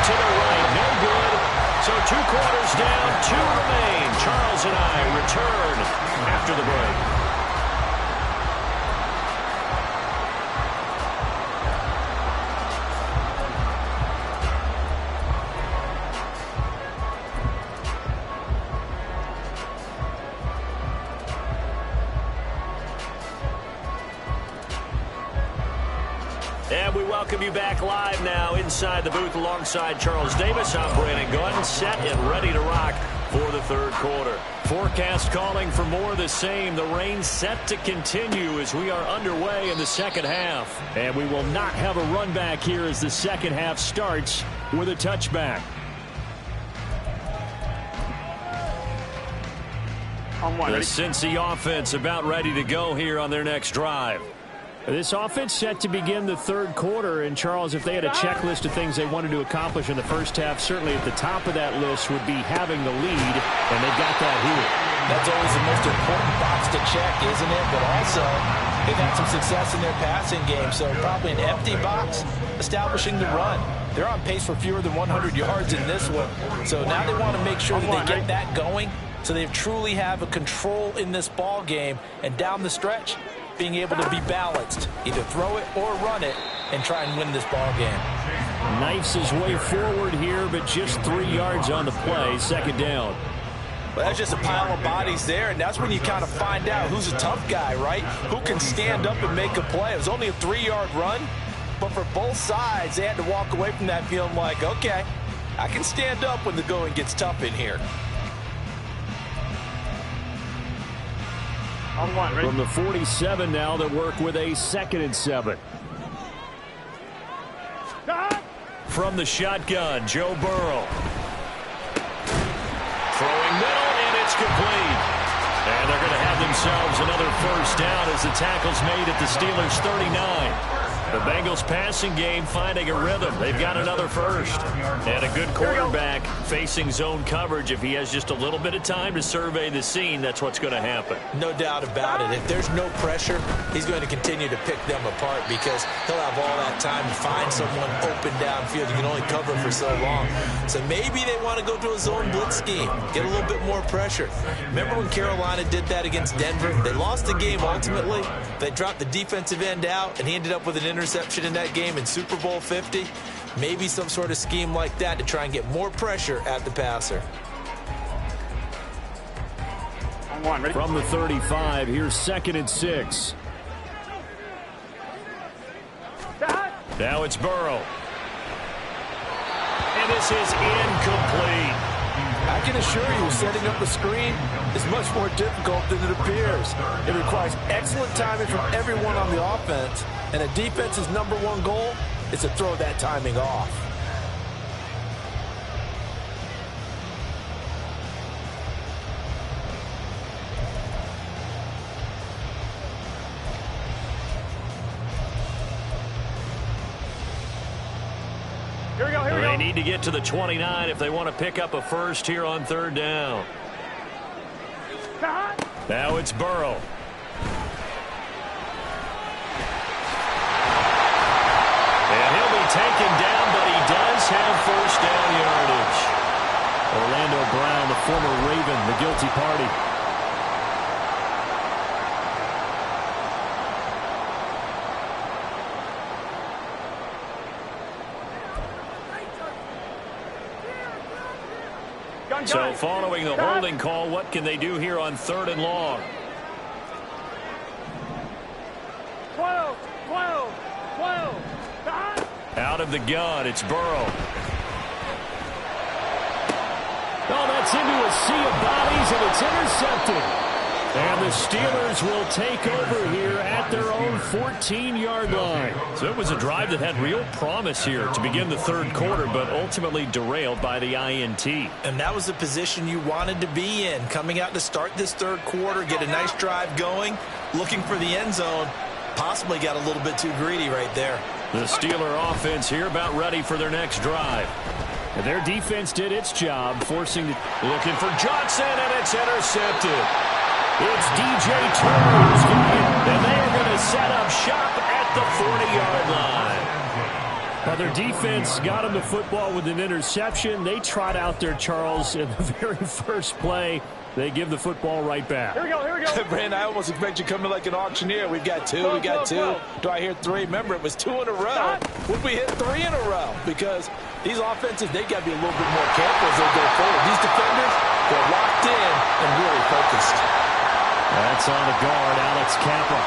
[SPEAKER 5] to the right, no good. So 2 quarters down, 2 remain. Charles and I return after the break. And we welcome you back live now inside the booth alongside Charles Davis. I'm Brandon Gunn, set and ready to rock for the third quarter. Forecast calling for more of the same. The rain set to continue as we are underway in the second half.
[SPEAKER 3] And we will not have a run back here as the second half starts with a touchback.
[SPEAKER 5] The Cincy offense about ready to go here on their next drive.
[SPEAKER 3] This offense set to begin the third quarter, and Charles, if they had a checklist of things they wanted to accomplish in the first half, certainly at the top of that list would be having the lead, and they've got that here.
[SPEAKER 4] That's always the most important box to check, isn't it? But also, they've had some success in their passing game, so probably an empty box, establishing the run. They're on pace for fewer than 100 yards in this one, so now they want to make sure that they get that going so they truly have a control in this ball game, and down the stretch, being able to be balanced, either throw it or run it, and try and win this ball game.
[SPEAKER 3] Knifes his way forward here, but just 3 yards on the play, second down.
[SPEAKER 4] Well, that's just a pile of bodies there, and that's when you kind of find out who's a tough guy, right? Who can stand up and make a play. It was only a 3-yard run, but for both sides, they had to walk away from that feeling like, okay, I can stand up when the going gets tough in here.
[SPEAKER 3] From the 47 now, they work with a 2nd and 7.
[SPEAKER 5] From the shotgun, Joe Burrow. Throwing middle, and it's complete. And they're going to have themselves another first down as the tackle's made at the Steelers' 39. The Bengals passing game finding a rhythm. They've got another first. And a good quarterback facing zone coverage. If he has just a little bit of time to survey the scene, that's what's going to happen.
[SPEAKER 4] No doubt about it. If there's no pressure, he's going to continue to pick them apart because he'll have all that time to find someone open downfield. You can only cover for so long. So maybe they want to go to a zone blitz scheme, get a little bit more pressure. Remember when Carolina did that against Denver? They lost the game ultimately. They dropped the defensive end out, and he ended up with an interception in that game in Super Bowl 50. Maybe some sort of scheme like that to try and get more pressure at the passer.
[SPEAKER 3] From the 35, here's 2nd and 6.
[SPEAKER 5] Now it's Burrow. And this is incomplete.
[SPEAKER 4] I can assure you, setting up a screen is much more difficult than it appears. It requires excellent timing from everyone on the offense, and a defense's #1 goal is to throw that timing off.
[SPEAKER 6] Here we go, here we go.
[SPEAKER 5] They need to get to the 29 if they want to pick up a first here on third down. Now it's Burrow. And he'll be taken down, but he does have first down yardage. Orlando Brown, the former Raven, the guilty party. So following the holding call, what can they do here on third and long?
[SPEAKER 6] 12.
[SPEAKER 5] Out of the gun, it's Burrow. Oh, that's into a sea of bodies, and it's intercepted. And the Steelers will take over here at their own 14-yard line. So it was a drive that had real promise here to begin the third quarter, but ultimately derailed by the INT.
[SPEAKER 4] And that was the position you wanted to be in, coming out to start this third quarter, get a nice drive going, looking for the end zone. Possibly got a little bit too greedy right there.
[SPEAKER 5] The Steeler offense here about ready for their next drive. And their defense did its job, forcing looking for Johnson, and it's intercepted. It's DJ Turner who's going to get, and they are going to set up shop at the 40-yard line. Now their defense got them the football with an interception. They trot out there, Charles, in the very first play. They give the football right back.
[SPEAKER 6] Here we go, here we go.
[SPEAKER 4] Brandon, I almost expect you coming like an auctioneer. We've got two, we got two. Do I hear three? Remember, it was 2 in a row. Would we hit 3 in a row? Because these offenses, they got to be a little bit more careful as they go forward. These defenders, they're locked in and really focused.
[SPEAKER 5] That's on the guard, Alex Kappa.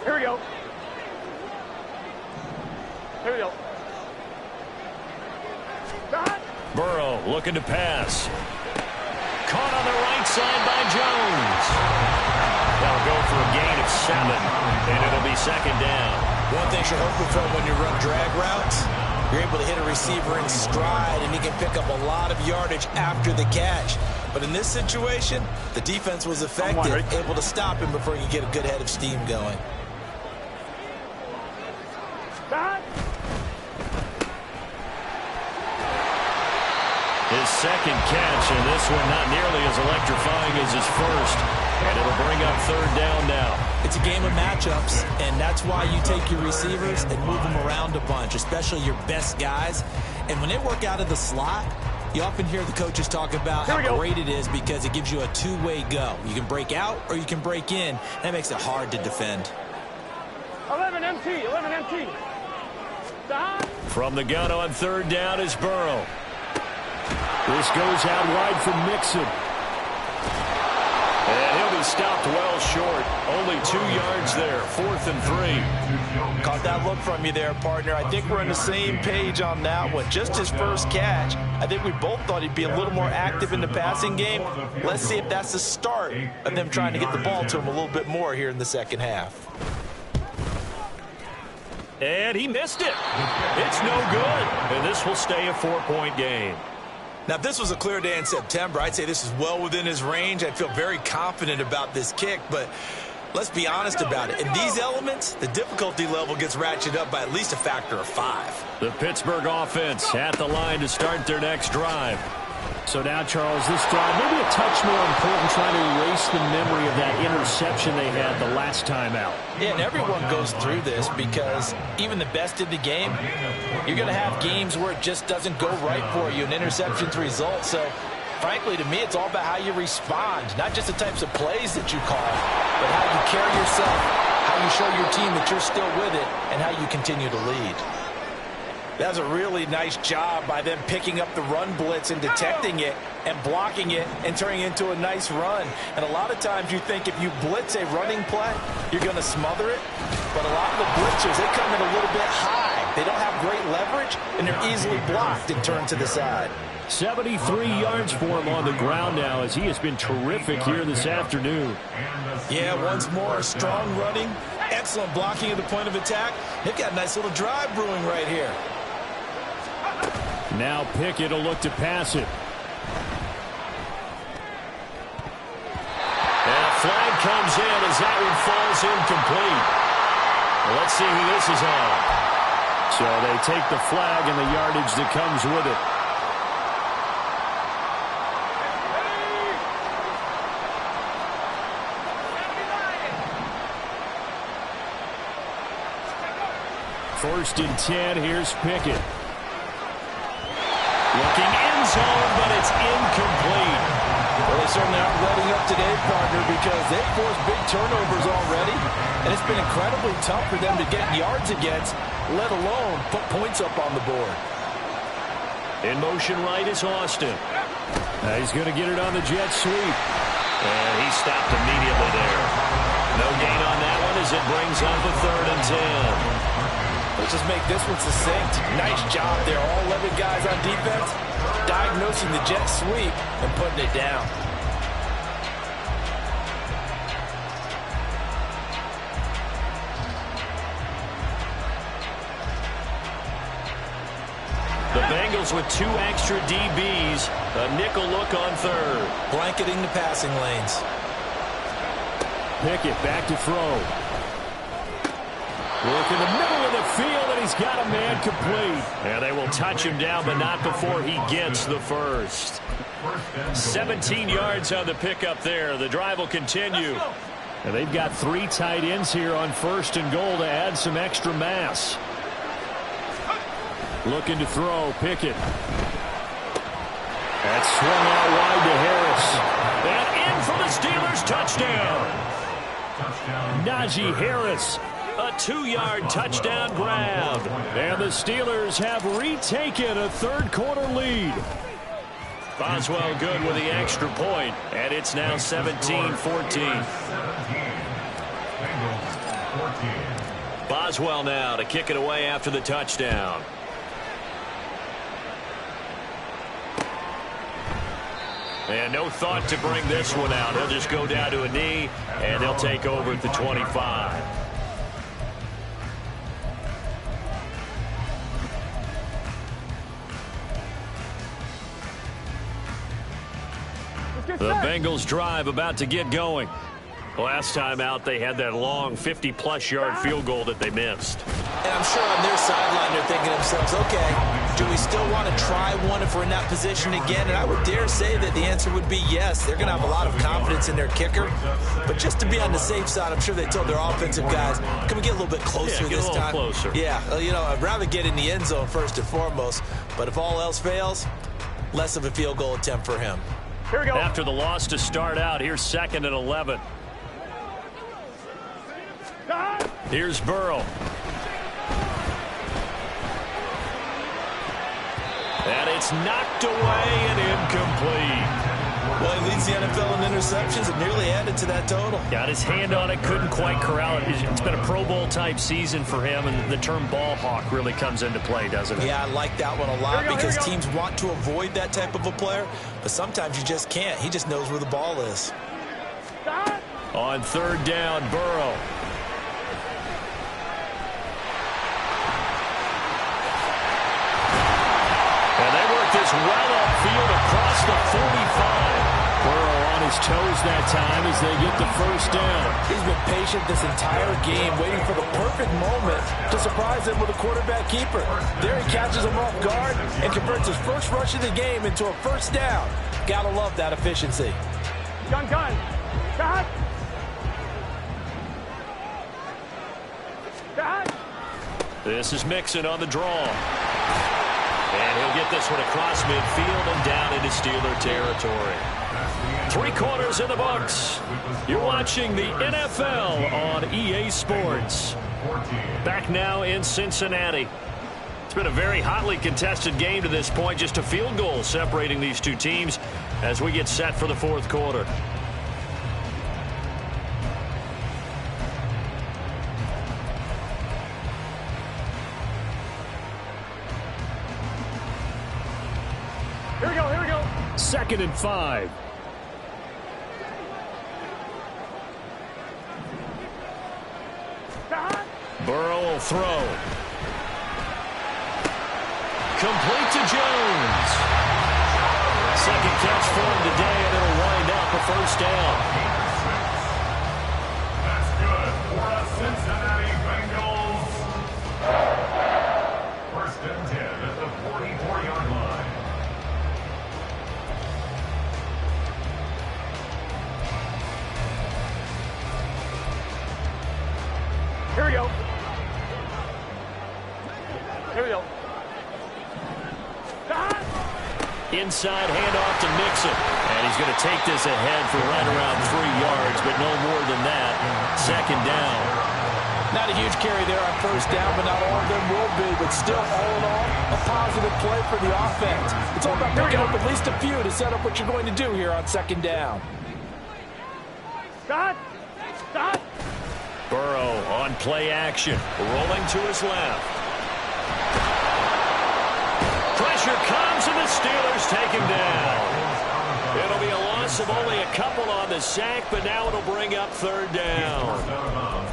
[SPEAKER 6] Here we go. Here we go.
[SPEAKER 5] Burrow looking to pass. Caught on the right side by Jones. They'll go for a gain of 7, and it'll be second down.
[SPEAKER 4] One thing you're hoping for when you run drag routes, you're able to hit a receiver in stride, and he can pick up a lot of yardage after the catch. But in this situation, the defense was effective, able to stop him before he could get a good head of steam going.
[SPEAKER 5] His second catch, and this one not nearly as electrifying as his first. And it'll bring up third down now.
[SPEAKER 4] It's a game of matchups, and that's why you take your receivers and move them around a bunch, especially your best guys. And when they work out of the slot, you often hear the coaches talk about how great it is because it gives you a two-way go. You can break out or you can break in. That makes it hard to defend.
[SPEAKER 6] 11 MT.
[SPEAKER 5] From the gun on third down is Burrow. This goes out wide from Mixon. And he'll be stopped well short. Only 2 yards there. 4th and 3.
[SPEAKER 4] Caught that look from you there, partner. I think we're on the same page on that one. Just his first catch. I think we both thought he'd be a little more active in the passing game. Let's see if that's the start of them trying to get the ball to him a little bit more here in the second half.
[SPEAKER 5] And he missed it. It's no good. And this will stay a 4-point game.
[SPEAKER 4] Now, if this was a clear day in September, I'd say this is well within his range. I'd feel very confident about this kick, but let's be honest about it. In these elements, the difficulty level gets ratcheted up by at least a factor of 5.
[SPEAKER 5] The Pittsburgh offense at the line to start their next drive. So now, Charles, this drive maybe a touch more important, trying to erase the memory of that interception they had the last time out.
[SPEAKER 4] Yeah, and everyone goes through this because even the best in the game, you're going to have games where it just doesn't go right for you, and interceptions result. So, frankly, to me, it's all about how you respond, not just the types of plays that you call, but how you carry yourself, how you show your team that you're still with it, and how you continue to lead. That was a really nice job by them picking up the run blitz and detecting it and blocking it and turning it into a nice run. And a lot of times you think if you blitz a running play, you're going to smother it. But a lot of the blitzers, they come in a little bit high. They don't have great leverage, and they're easily blocked and turned to the side.
[SPEAKER 5] 73 yards for him on the ground now as he has been terrific here this afternoon.
[SPEAKER 4] Yeah, once more, strong running, excellent blocking at the point of attack. They've got a nice little drive brewing right here.
[SPEAKER 3] Now Pickett will look to pass it.
[SPEAKER 5] And a flag comes in as that one falls incomplete. Well, let's see who this is on.
[SPEAKER 3] So they take the flag and the yardage that comes with it. First and 10, here's Pickett.
[SPEAKER 5] Looking end zone, but it's incomplete.
[SPEAKER 4] Well, they certainly aren't letting up today, partner, because they've forced big turnovers already, and it's been incredibly tough for them to get yards against, let alone put points up on the board.
[SPEAKER 5] In motion right is Austin.
[SPEAKER 3] He's going to get it on the jet sweep.
[SPEAKER 5] And he stopped immediately there. No gain on that one as it brings up a 3rd and 10.
[SPEAKER 4] Let's just make this one succinct. Nice job there. All 11 guys on defense diagnosing the jet sweep and putting it down.
[SPEAKER 5] The Bengals with 2 extra DBs. A nickel look on 3rd.
[SPEAKER 4] Blanketing the passing lanes.
[SPEAKER 3] Pickett back to throw. Look in the middle of the field, and he's got a man complete.
[SPEAKER 5] And they will touch him down, but not before he gets the first. 17 yards on the pickup there. The drive will continue.
[SPEAKER 3] And they've got 3 tight ends here on 1st and goal to add some extra mass. Looking to throw, Pickett. That's swung out wide to Harris.
[SPEAKER 5] And in for the Steelers touchdown.
[SPEAKER 3] Najee Harris.
[SPEAKER 5] A 2-yard touchdown grab.
[SPEAKER 3] And the Steelers have retaken a 3rd quarter lead.
[SPEAKER 5] Boswell good with the extra point, and it's now 17-14. Boswell now to kick it away after the touchdown. And no thought to bring this one out. He'll just go down to a knee, and they'll take over at the 25. The Bengals drive about to get going. Last time out, they had that long 50-plus yard field goal that they missed.
[SPEAKER 4] And I'm sure on their sideline they're thinking to themselves, okay, do we still want to try one if we're in that position again? And I would dare say that the answer would be yes. They're going to have a lot of confidence in their kicker. But just to be on the safe side, I'm sure they told their offensive guys, can we get a little bit closer this time?
[SPEAKER 5] Get a little closer.
[SPEAKER 4] Yeah, you know, I'd rather get in the end zone first and foremost. But if all else fails, less of a field goal attempt for him.
[SPEAKER 6] Here we go.
[SPEAKER 5] After the loss to start out, here's 2nd and 11. Here's Burrow. And it's knocked away and incomplete.
[SPEAKER 4] Well, he leads the NFL in interceptions and nearly added to that total.
[SPEAKER 5] Got his hand on it, couldn't quite corral it. It's been a Pro Bowl-type season for him, and the term ball hawk really comes into play, doesn't it?
[SPEAKER 4] Yeah, I like that one a lot because teams want to avoid that type of a player, but sometimes you just can't. He just knows where the ball is.
[SPEAKER 5] On 3rd down, Burrow. And they work this well upfield across the 45.
[SPEAKER 3] Burrow on his toes that time as they get the first down.
[SPEAKER 4] He's been patient this entire game, waiting for the perfect moment to surprise them with a quarterback keeper. There he catches him off guard and converts his first rush of the game into a first down. Gotta love that efficiency.
[SPEAKER 6] Gun. Got.
[SPEAKER 5] This is Mixon on the draw. And he'll get this one across midfield and down into Steeler territory. 3 quarters in the books. You're watching the NFL on EA Sports. Back now in Cincinnati. It's been a very hotly contested game to this point. Just a field goal separating these two teams as we get set for the 4th quarter.
[SPEAKER 6] Here we go.
[SPEAKER 3] 2nd and 5.
[SPEAKER 5] Burrow will throw. Complete to Jones. Second catch for him today, and it'll wind up a first down.
[SPEAKER 7] That's good for the Cincinnati Bengals. First and 10 at the 44-yard line.
[SPEAKER 6] Here we go. Here we go.
[SPEAKER 5] Inside handoff to Mixon. And he's going to take this ahead for right around 3 yards, but no more than that. Second down.
[SPEAKER 4] Not a huge carry there on first down, but not all of them will be. But still, all in all, a positive play for the offense. It's all about picking up at least a few to set up what you're going to do here on second down.
[SPEAKER 6] Stop. Stop.
[SPEAKER 5] Burrow on play action, rolling to his left. Pressure comes, and the Steelers take him down. It'll be a loss of only a couple on the sack, but now it'll bring up third down.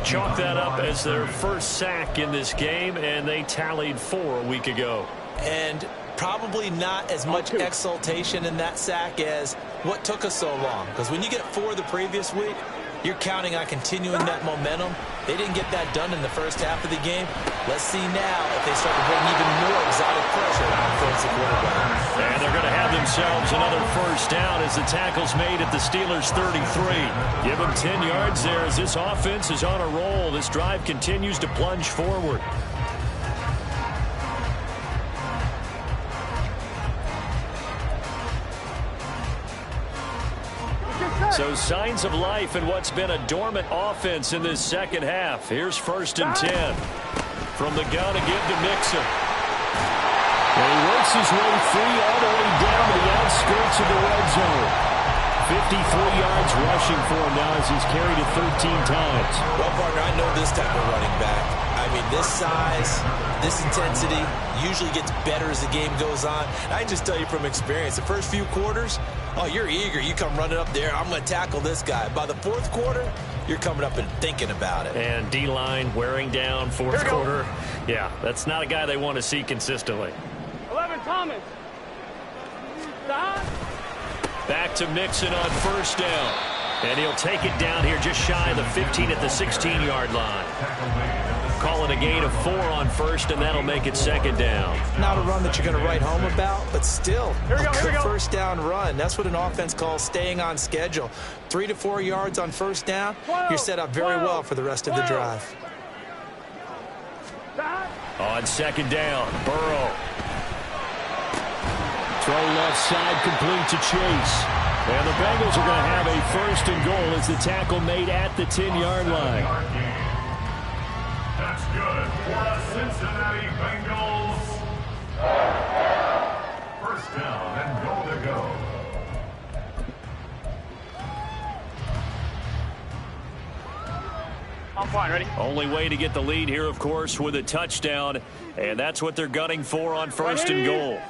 [SPEAKER 5] Chalk that up as their first sack in this game, and they tallied 4 a week ago.
[SPEAKER 4] And probably not as much exultation in that sack as what took us so long. Because when you get 4 the previous week, you're counting on continuing that momentum. They didn't get that done in the first half of the game. Let's see now if they start to bring even more exotic pressure on the offensive quarterback.
[SPEAKER 5] And they're going to have themselves another first down as the tackle's made at the Steelers' 33. Give them 10 yards there as this offense is on a roll. This drive continues to plunge forward. So signs of life in what's been a dormant offense in this second half. Here's first and 10. From the gun again to Mixon.
[SPEAKER 3] And he works his way free all the way down to the outskirts of the red zone. 53 yards rushing for him now as he's carried it 13 times.
[SPEAKER 4] Well, partner, I know this type of running back. I mean, this size, this intensity usually gets better as the game goes on. And I just tell you from experience, the first few quarters, oh, you're eager. You come running up there. I'm going to tackle this guy. By the fourth quarter, you're coming up and thinking about it.
[SPEAKER 5] And D-line wearing down fourth quarter. Yeah, that's not a guy they want to see consistently.
[SPEAKER 6] 11, Thomas. Stop.
[SPEAKER 5] Back to Mixon on first down. And he'll take it down here just shy of the 15 at the 16-yard line. Calling a gain of 4 on first, and that'll make it second down.
[SPEAKER 4] Not a run that you're going to write home about, but still a good first down run. That's what an offense calls staying on schedule. 3 to 4 yards on first down, you're set up very well for the rest of the drive.
[SPEAKER 5] On second down, Burrow.
[SPEAKER 3] Throw left side, complete to Chase. And the Bengals are going to have a first and goal as the tackle made at the 10-yard line.
[SPEAKER 7] That's good for the Cincinnati Bengals. First down and goal to go.
[SPEAKER 6] I'm fine, ready?
[SPEAKER 5] Only way to get the lead here, of course, with a touchdown. And that's what they're gunning for on first and goal.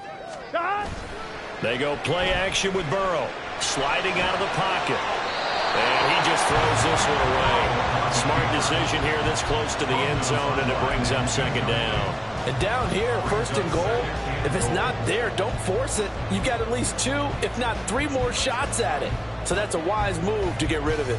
[SPEAKER 5] They go play action with Burrow. Sliding out of the pocket. And he just throws this one away. Smart decision here this close to the end zone, and it brings up second down.
[SPEAKER 4] And down here, first and goal, if it's not there, don't force it. You've got at least 2, if not 3 more shots at it. So that's a wise move to get rid of it.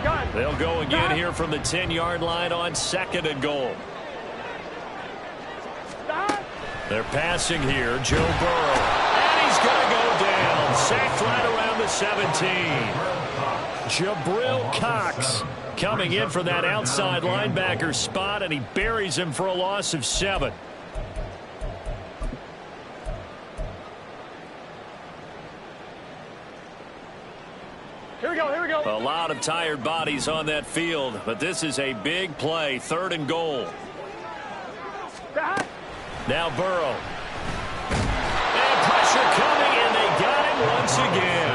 [SPEAKER 6] Gun.
[SPEAKER 5] They'll go again here from the 10-yard line on second and goal. They're passing here, Joe Burrow. And he's going to go down. Sacked right around the 17. Jabril Cox coming in for that outside linebacker spot, and he buries him for a loss of 7.
[SPEAKER 6] Here we go.
[SPEAKER 5] A lot of tired bodies on that field, but this is a big play, third and goal. Now Burrow. And pressure coming, and they got him once again.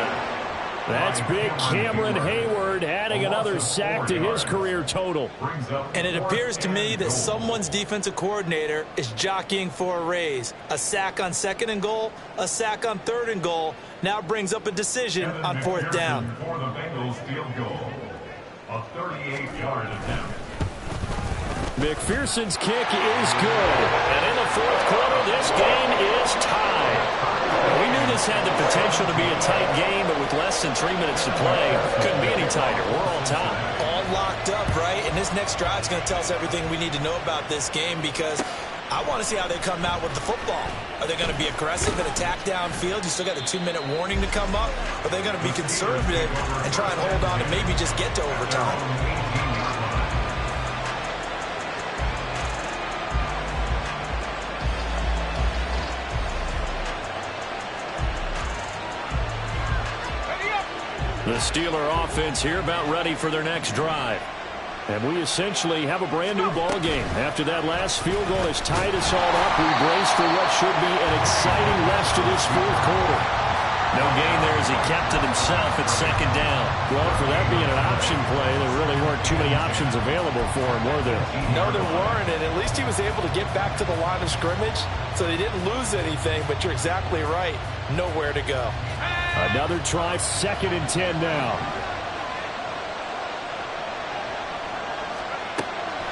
[SPEAKER 5] That's big Cameron Hayward
[SPEAKER 3] Pollard adding another sack to his career total.
[SPEAKER 4] And it appears to me that someone's defensive coordinator is jockeying for a raise. A sack on 2nd and goal, a sack on 3rd and goal. Now brings up a decision on 4th down.
[SPEAKER 7] For the Bengals field goal, a 38-yard attempt.
[SPEAKER 3] McPherson's kick is good.
[SPEAKER 5] And in the 4th quarter, this game is tied. We knew this had the potential to be a tight game, but with less than 3 minutes to play, couldn't be any tighter. We're all tied.
[SPEAKER 4] All locked up, right? And this next drive is going to tell us everything we need to know about this game, because I want to see how they come out with the football. Are they going to be aggressive and attack downfield? You still got a 2-minute warning to come up. Are they going to be conservative and try and hold on and maybe just get to overtime?
[SPEAKER 3] The Steeler offense here about ready for their next drive. And we essentially have a brand new ball game. After that last field goal has tied us all up, we brace for what should be an exciting rest of this 4th quarter.
[SPEAKER 5] No gain there as he kept it himself at 2nd down.
[SPEAKER 3] Well, for that being an option play, there really weren't too many options available for him, were there?
[SPEAKER 8] No, there weren't, and at least he was able to get back to the line of scrimmage, so they didn't lose anything, but you're exactly right. Nowhere to go.
[SPEAKER 3] Another try, 2nd and 10 now.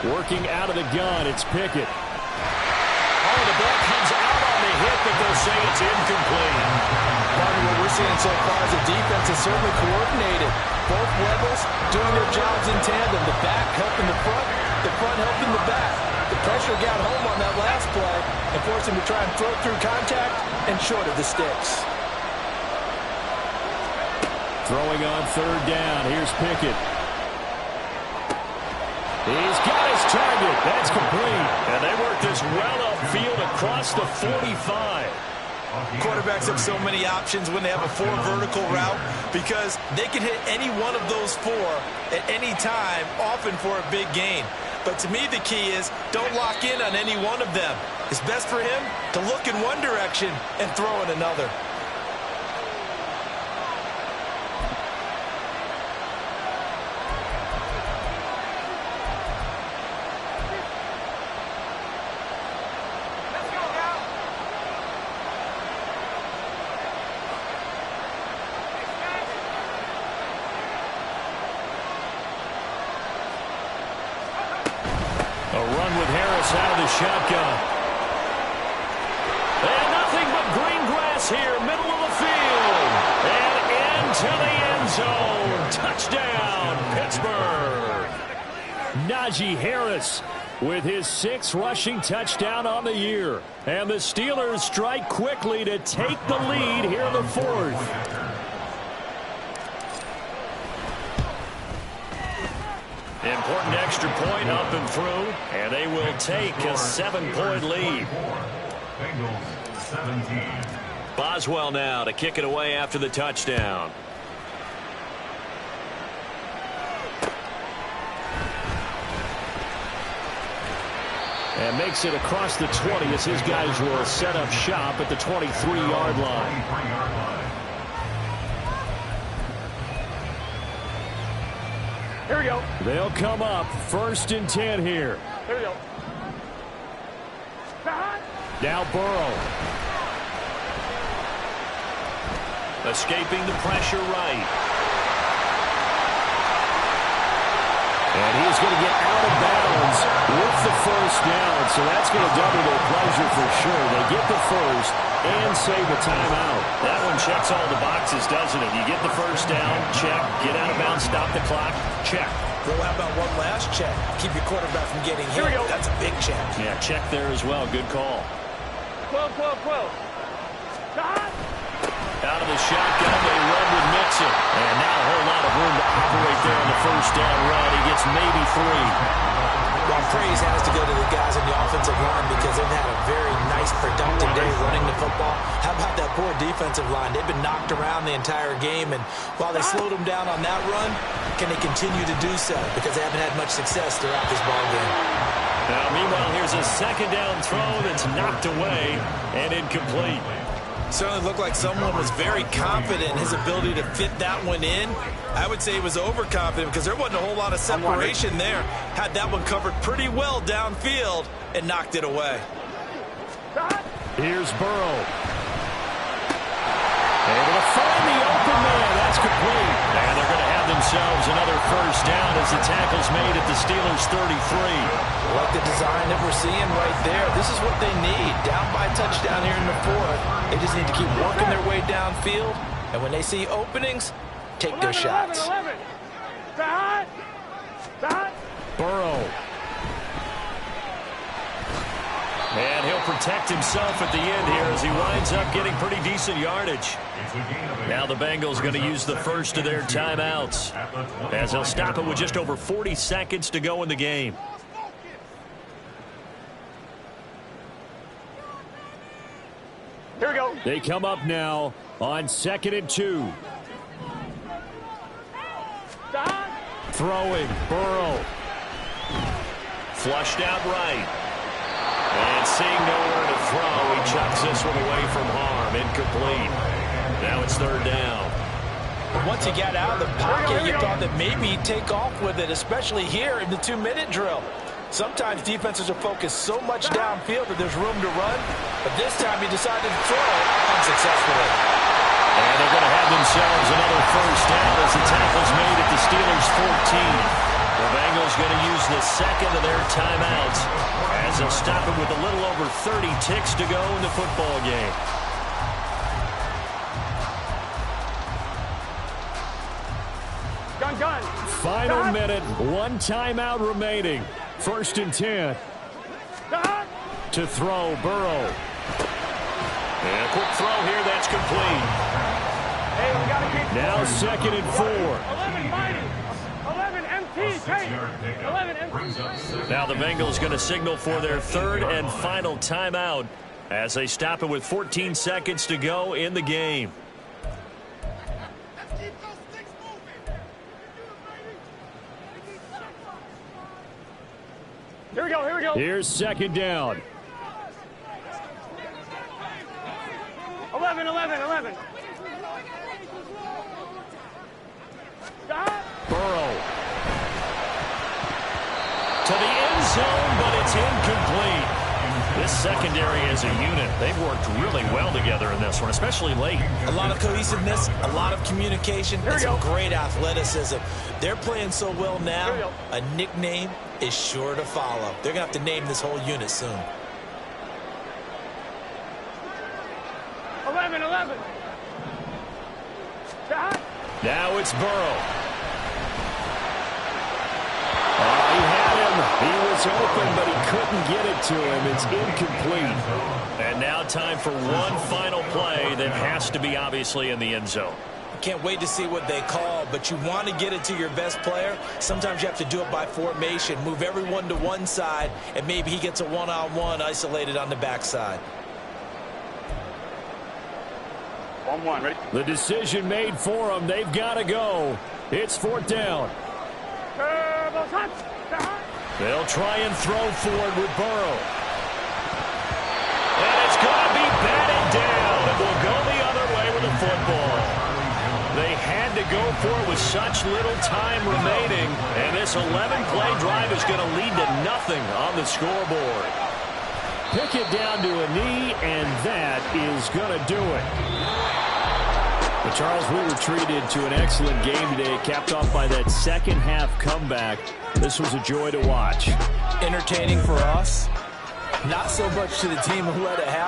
[SPEAKER 3] Working out of the gun, it's Pickett.
[SPEAKER 5] Oh, the ball comes out on the hit, but they'll say it's incomplete.
[SPEAKER 8] What we're seeing so far is the defense is certainly coordinated. Both levels doing their jobs in tandem. The back helping the front helping the back. The pressure got home on that last play and forced him to try and throw through contact and short of the sticks.
[SPEAKER 3] Throwing on 3rd down, here's Pickett. He's got his target. That's complete.
[SPEAKER 5] And they work this well upfield across the 45.
[SPEAKER 4] Quarterbacks have so many options when they have a 4 vertical route, because they can hit any one of those 4 at any time, often for a big gain. But to me, the key is don't lock in on any one of them. It's best for him to look in one direction and throw in another.
[SPEAKER 3] Out of the shotgun.
[SPEAKER 5] And nothing but green grass here, middle of the field. And into the end zone. Touchdown, Pittsburgh.
[SPEAKER 3] Najee Harris with his 6th rushing touchdown on the year. And the Steelers strike quickly to take the lead here in the 4th.
[SPEAKER 5] Important extra point up and through, and they will take a 7-point lead.
[SPEAKER 7] Bengals 17.
[SPEAKER 5] Boswell now to kick it away after the touchdown.
[SPEAKER 3] And makes it across the 20 as his guys will set up shop at the 23-yard line.
[SPEAKER 6] Here we go.
[SPEAKER 3] They'll come up 1st and 10 here.
[SPEAKER 6] Here we go.
[SPEAKER 3] Now Burrow.
[SPEAKER 5] Escaping the pressure right.
[SPEAKER 3] And he's going to get out of bounds with the 1st down. So that's going to double their pleasure for sure. They get the 1st and save a timeout.
[SPEAKER 5] That one checks all the boxes, doesn't it? You get the 1st down, check. Get out of bounds, stop the clock, check.
[SPEAKER 4] Well, how about one last check? Keep your quarterback from getting hit. That's a big check.
[SPEAKER 5] Yeah, check there as well. Good call.
[SPEAKER 6] 12, 12, 12.
[SPEAKER 5] Out of the shotgun, they run with Mixon. And now a whole lot of room to operate there on the 1st down run. He gets maybe 3.
[SPEAKER 4] Well, praise has to go to the guys in the offensive line, because they've had a very nice, productive day running the football. How about that poor defensive line? They've been knocked around the entire game, and while they slowed them down on that run, can they continue to do so? Because they haven't had much success throughout this ball game.
[SPEAKER 5] Now, meanwhile, here's a 2nd down throw that's knocked away and incomplete.
[SPEAKER 4] Certainly looked like someone was very confident in his ability to fit that one in. I would say he was overconfident because there wasn't a whole lot of separation there. Had that one covered pretty well downfield and knocked it away.
[SPEAKER 3] Here's Burrow. Able to find the open man. That's complete. And they're going to have themselves another first down as the tackle's made at the Steelers' 33.
[SPEAKER 8] Like the design that we're seeing right there. This is what they need. Down by a touchdown here in the fourth. They just need to keep working their way downfield. And when they see openings, take their shots.
[SPEAKER 6] 11.
[SPEAKER 3] Burrow. And he'll protect himself at the end here as he winds up getting pretty decent yardage. Now the Bengals going to use the first of their timeouts as they'll stop it with just over 40 seconds to go in the game.
[SPEAKER 6] Here we go.
[SPEAKER 3] They come up now on 2nd and 2. Throwing, Burrow. Flushed out right. And seeing nowhere to throw, he chucks this one away from harm. Incomplete. Now it's 3rd down.
[SPEAKER 8] Once he got out of the pocket, you thought that maybe he'd take off with it, especially here in the 2-minute drill. Sometimes defenses are focused so much downfield that there's room to run, but this time he decided to throw unsuccessfully.
[SPEAKER 3] And they're going to have themselves another first down as the tackle's made at the Steelers' 14. The Bengals going to use the second of their timeouts as they'll stop it with a little over 30 ticks to go in the football game.
[SPEAKER 6] Gun.
[SPEAKER 3] Final minute, 1 timeout remaining. 1st and 10. To throw, Burrow. And a quick throw here, that's complete.
[SPEAKER 6] Hey, we gotta keep
[SPEAKER 3] now 2nd and 4.
[SPEAKER 6] 11 fighting. 11 MT. 11 MT.
[SPEAKER 3] Now the Bengals going to signal for their 3rd and final timeout as they stop it with 14 seconds to go in the game.
[SPEAKER 6] Here we go.
[SPEAKER 3] Here's 2nd down.
[SPEAKER 6] 11.
[SPEAKER 3] Burrow. To the end zone, but it's incomplete. This secondary as a unit, they've worked really well together in this one, especially late.
[SPEAKER 4] A lot of cohesiveness, a lot of communication, and some great athleticism. They're playing so well now, a nickname is sure to follow. They're going to have to name this whole unit soon.
[SPEAKER 6] 11.
[SPEAKER 3] Now it's Burrow. He had him. He was open, but he couldn't get it to him. It's incomplete. And now time for one final play that has to be obviously in the end zone.
[SPEAKER 4] Can't wait to see what they call, but you want to get it to your best player. Sometimes you have to do it by formation. Move everyone to one side, and maybe he gets a one-on-one isolated on the backside.
[SPEAKER 6] 1-1, ready?
[SPEAKER 3] The decision made for them. They've got to go. It's 4th down. They'll try and throw forward with Burrow. And it's going to be batted down. It will go the other way with the football. They had to go for it with such little time remaining, and this 11-play drive is going to lead to nothing on the scoreboard. Pick it down to a knee, and that is going to do it. But Charles, we were treated to an excellent game today, capped off by that second-half comeback. This was a joy to watch.
[SPEAKER 8] Entertaining for us, not so much to the team who let it happen.